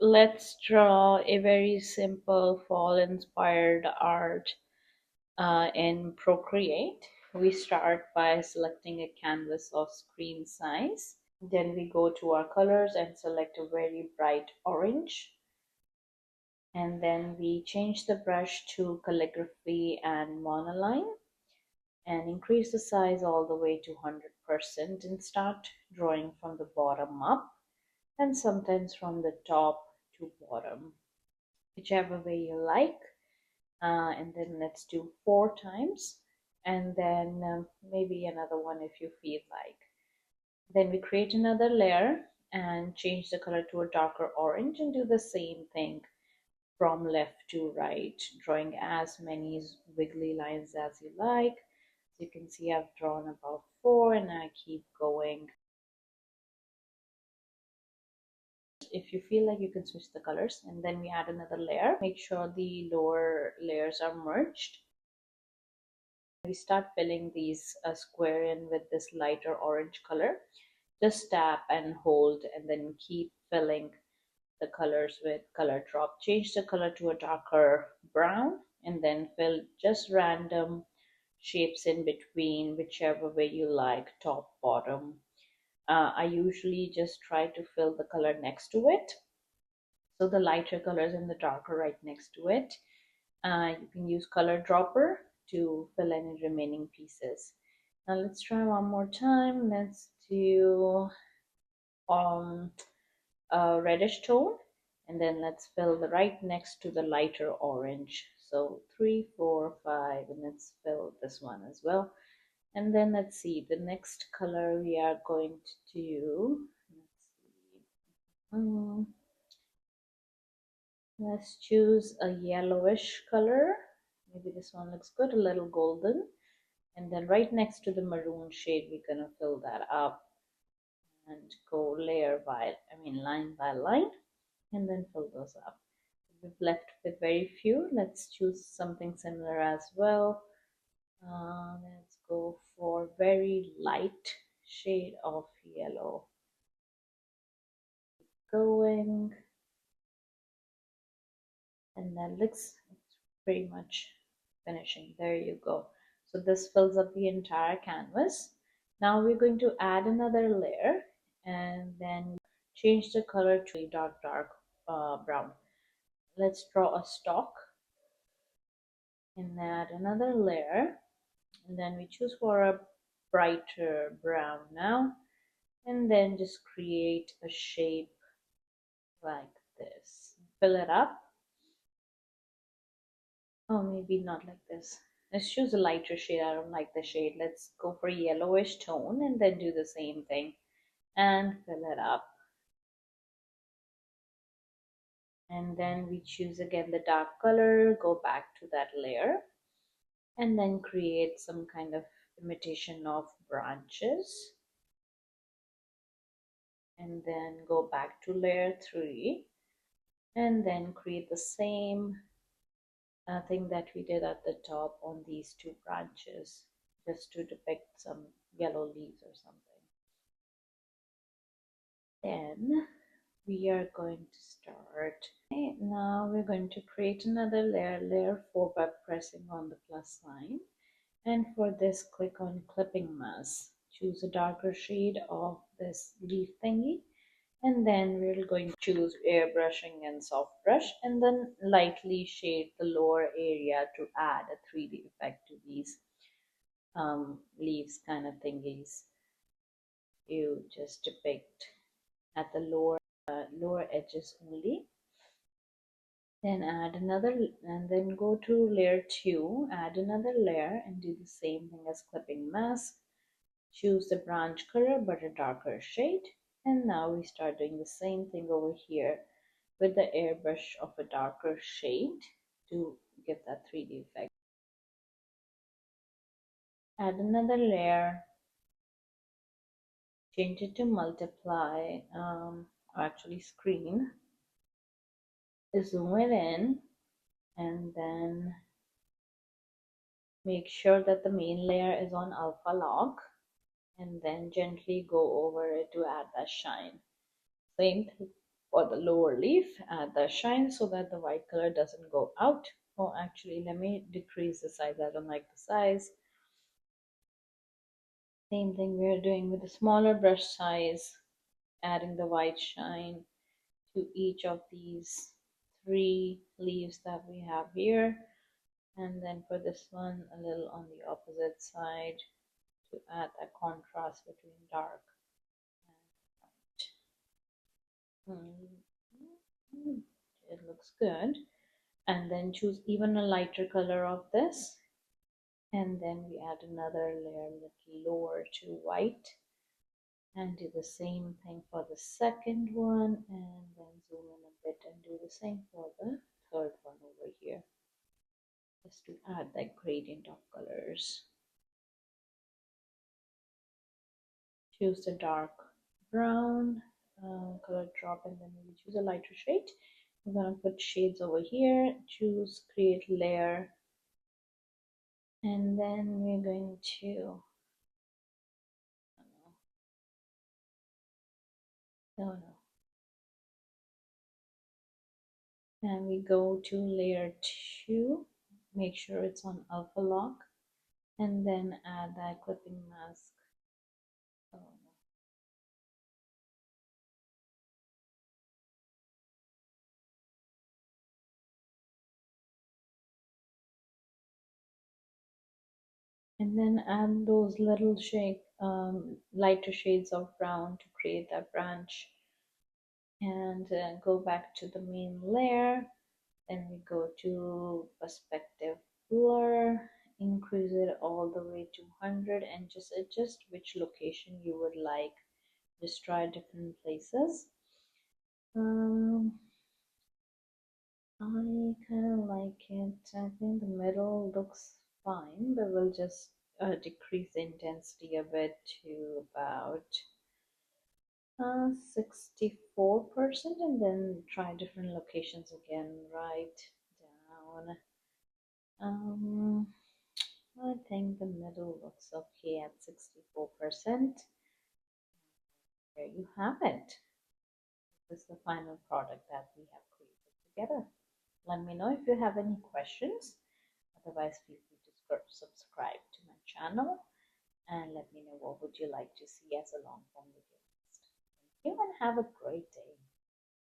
Let's draw a very simple fall inspired art in Procreate. We start by selecting a canvas of screen size. Then we go to our colors and select a very bright orange. And then we change the brush to calligraphy and monoline and increase the size all the way to 100% and start drawing from the bottom up and sometimes from the top to bottom, whichever way you like. And then let's do 4 times, and then maybe another one if you feel like. Then we create another layer and change the color to a darker orange and do the same thing from left to right, drawing as many wiggly lines as you like. So you can see I've drawn about 4 and I keep going. If you feel like, you can switch the colors, and then we add another layer. Make sure the lower layers are merged. We start filling these square in with this lighter orange color. Just tap and hold and then keep filling the colors with color drop. Change the color to a darker brown and then fill just random shapes in between, whichever way you like, top, bottom. I usually just try to fill the color next to it, so the lighter colors and the darker right next to it. You can use color dropper to fill any remaining pieces. Now let's try one more time. Let's do um, a reddish tone, and then let's fill the right next to the lighter orange. So 3, 4, 5, and let's fill this one as well. And then let's see the next color we are going to do. Let's choose a yellowish color. Maybe this one looks good, a little golden. And then right next to the maroon shade, we're gonna fill that up and go line by line, and then fill those up. We've left with very few. Let's choose something similar as well. Let's go for very light shade of yellow. Going, and that looks pretty much finishing. There you go. So this fills up the entire canvas. Now we're going to add another layer and then change the color to a dark brown. Let's draw a stalk and add another layer, and then we choose for a brighter brown now, and then just create a shape like this. Fill it up. Oh, maybe not like this. Let's choose a lighter shade. I don't like the shade. Let's go for a yellowish tone and then do the same thing and fill it up. And then we choose again the dark color, go back to that layer, and then create some kind of imitation of branches. And then go back to layer 3 and then create the same thing that we did at the top on these 2 branches, just to depict some yellow leaves or something. Then we are going to start. Okay, now we're going to create another layer 4, by pressing on the plus sign, and for this click on clipping mask. Choose a darker shade of this leaf thingy, and then we're going to choose airbrushing and soft brush, and then lightly shade the lower area to add a 3D effect to these leaves kind of thingies. You just depict at the lower edges only. Then add another, and then go to layer 2, add another layer and do the same thing as clipping mask. Choose the branch color but a darker shade, and now we start doing the same thing over here with the airbrush of a darker shade to give that 3D effect. Add another layer, change it to multiply, or actually screen, zoom it in, and then make sure that the main layer is on alpha lock, and then gently go over it to add that shine. Same thing For the lower leaf, add the shine so that the white color doesn't go out. Oh, actually, let me decrease the size. I don't like the size. Same thing we're doing with the smaller brush size, adding the white shine to each of these three leaves that we have here. And then for this one, a little on the opposite side to add that contrast between dark and light. It looks good. And then choose even a lighter color of this. And then we add another layer a little lower to white. And do the same thing for the second one. And then zoom in a bit and do the same for the third one over here. Just to add that gradient of colors. Choose the dark brown color drop, and then we choose a lighter shade. We're going to put shades over here, choose create layer, and then we're going to no, and we go to layer 2, make sure it's on alpha lock, and then add that clipping mask. Oh, no. And then add those little shade lighter shades of brown to create that branch, and go back to the main layer. Then we go to perspective blur, increase it all the way to 100, and just adjust which location you would like. Just try different places. I kind of like it. I think the middle looks fine, but we'll just decrease the intensity a bit to about 64%, and then try different locations again, right down. I think the middle looks okay at 64%. There you have it. This is the final product that we have created together. Let me know if you have any questions. Otherwise, feel free to subscribe to my channel and let me know what would you like to see as a long form video next. Thank you and have a great day.